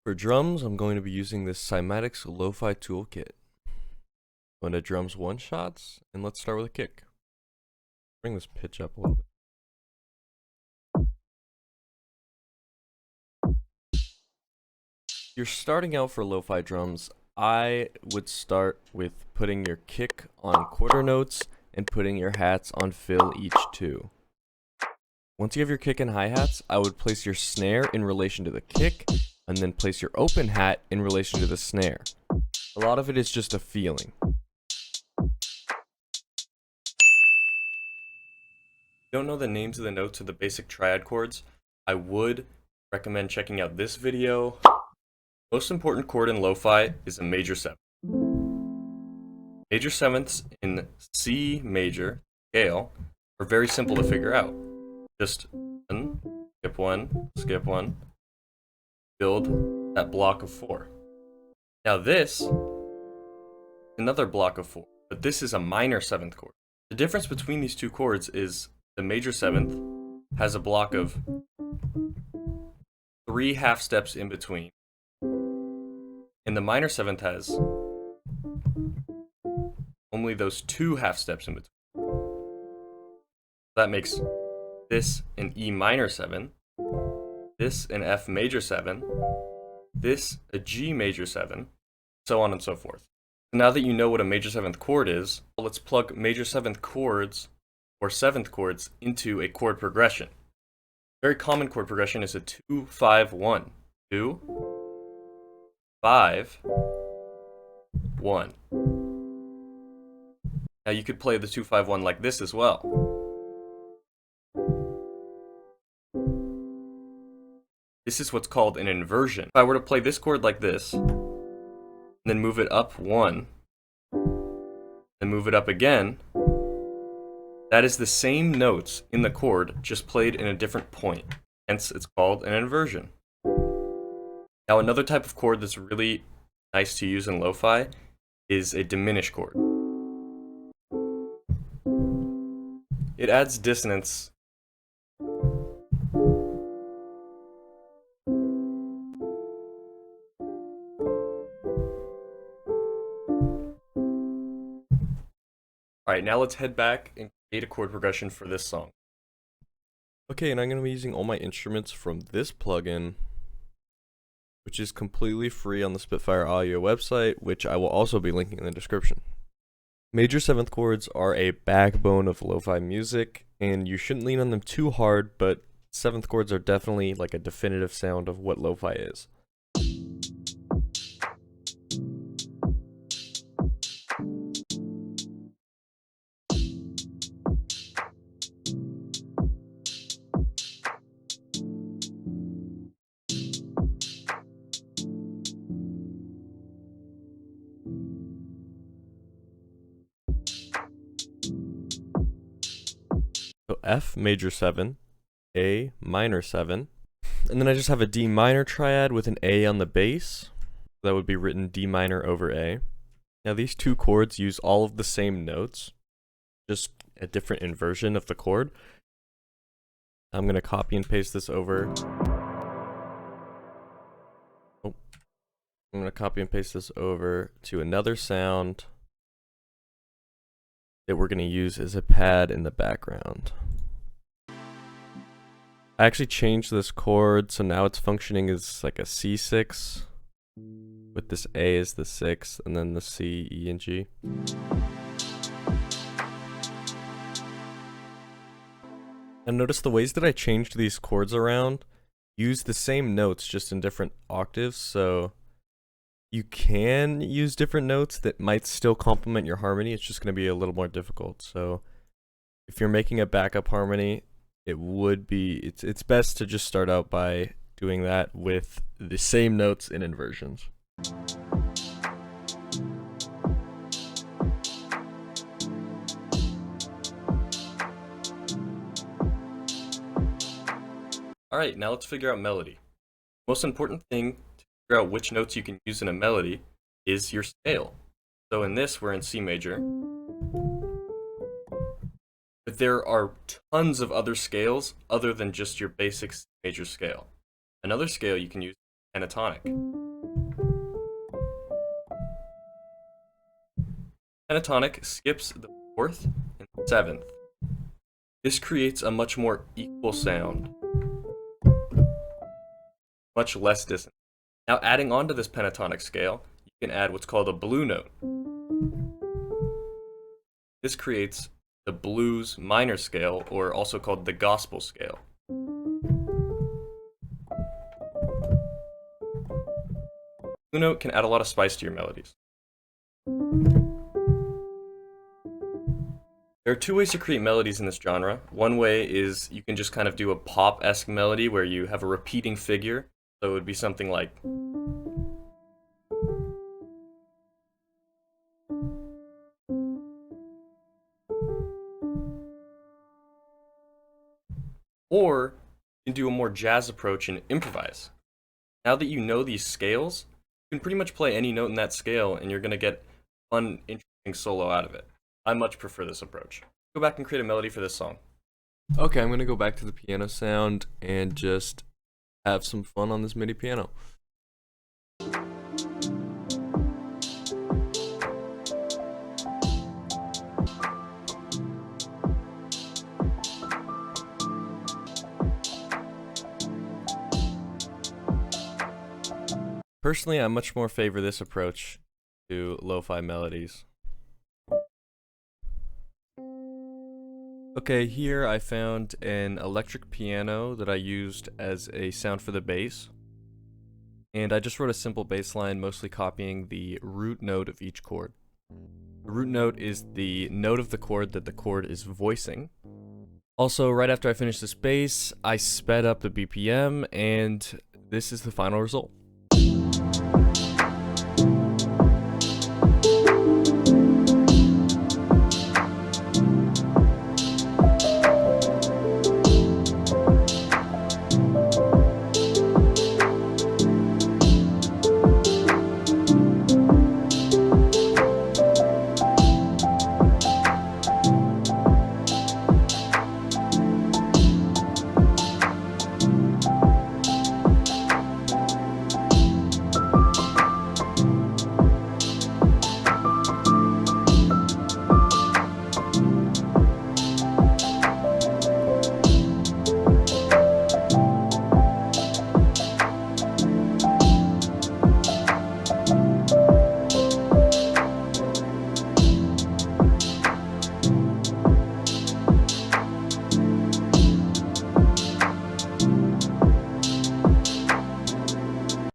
For drums, I'm going to be using this Cymatics Lo-Fi toolkit. Going to drums one-shots, and let's start with a kick. Bring this pitch up a little bit. You're starting out for lo-fi drums. I would start with putting your kick on quarter notes and putting your hats on fill each two. Once you have your kick and hi-hats, I would place your snare in relation to the kick, and then place your open hat in relation to the snare. A lot of it is just a feeling. If you don't know the names of the notes of the basic triad chords, I would recommend checking out this video. Most important chord in lo-fi is a major seventh. Major sevenths in C major scale are very simple to figure out. Just one, skip one, build that block of four. Now this is another block of four, but this is a minor seventh chord. The difference between these two chords is the major seventh has a block of 3 half steps in between, and the minor seventh has only those 2 half steps in between. That makes this an E minor 7, this an F major 7, this a G major 7, so on and so forth. Now that you know what a major 7th chord is, let's plug major 7th chords or 7th chords into a chord progression. Very common chord progression is a 2-5-1. 2, 5, 1. Now you could play the 2-5-1 like this as well. This is what's called an inversion. If I were to play this chord like this, and then move it up 1, then move it up again, that is the same notes in the chord, just played in a different point. Hence, it's called an inversion. Now, another type of chord that's really nice to use in lo-fi is a diminished chord. It adds dissonance. Alright, now let's head back and create a chord progression for this song. Okay, and I'm going to be using all my instruments from this plugin, which is completely free on the Spitfire Audio website, which I will also be linking in the description. Major 7th chords are a backbone of lo-fi music, and you shouldn't lean on them too hard, but 7th chords are definitely like a definitive sound of what lo-fi is. So F major 7, A minor 7, and then I just have a D minor triad with an A on the bass. That would be written D minor over A. Now these two chords use all of the same notes, just a different inversion of the chord. I'm going to copy and paste this over. I'm going to copy and paste this over to another sound that we're going to use as a pad in the background. I actually changed this chord, so now it's functioning as like a C6, with this A as the 6, and then the C, E, and G. And notice the ways that I changed these chords around use the same notes, just in different octaves, so you can use different notes that might still complement your harmony. It's just going to be a little more difficult. So if you're making a backup harmony, it's best to just start out by doing that with the same notes in inversions. Alright, now let's figure out melody. Most important thing figure out which notes you can use in a melody is your scale. So in this, we're in C major. But there are tons of other scales other than just your basic C major scale. Another scale you can use is pentatonic. Pentatonic skips the 4th and 7th. This creates a much more equal sound, much less dissonant. Now, adding on to this pentatonic scale, you can add what's called a blue note. This creates the blues minor scale, or also called the gospel scale. Blue note can add a lot of spice to your melodies. There are 2 ways to create melodies in this genre. One way is you can just kind of do a pop-esque melody where you have a repeating figure. So it would be something like, or you can do a more jazz approach and improvise. Now that you know these scales, you can pretty much play any note in that scale and you're going to get fun, interesting solo out of it. I much prefer this approach. Go back and create a melody for this song. Okay, I'm going to go back to the piano sound and just have some fun on this MIDI piano. Personally, I much more favor this approach to lo-fi melodies. Okay, here I found an electric piano that I used as a sound for the bass. And I just wrote a simple bass line, mostly copying the root note of each chord. The root note is the note of the chord that the chord is voicing. Also, right after I finished this bass, I sped up the BPM, and this is the final result.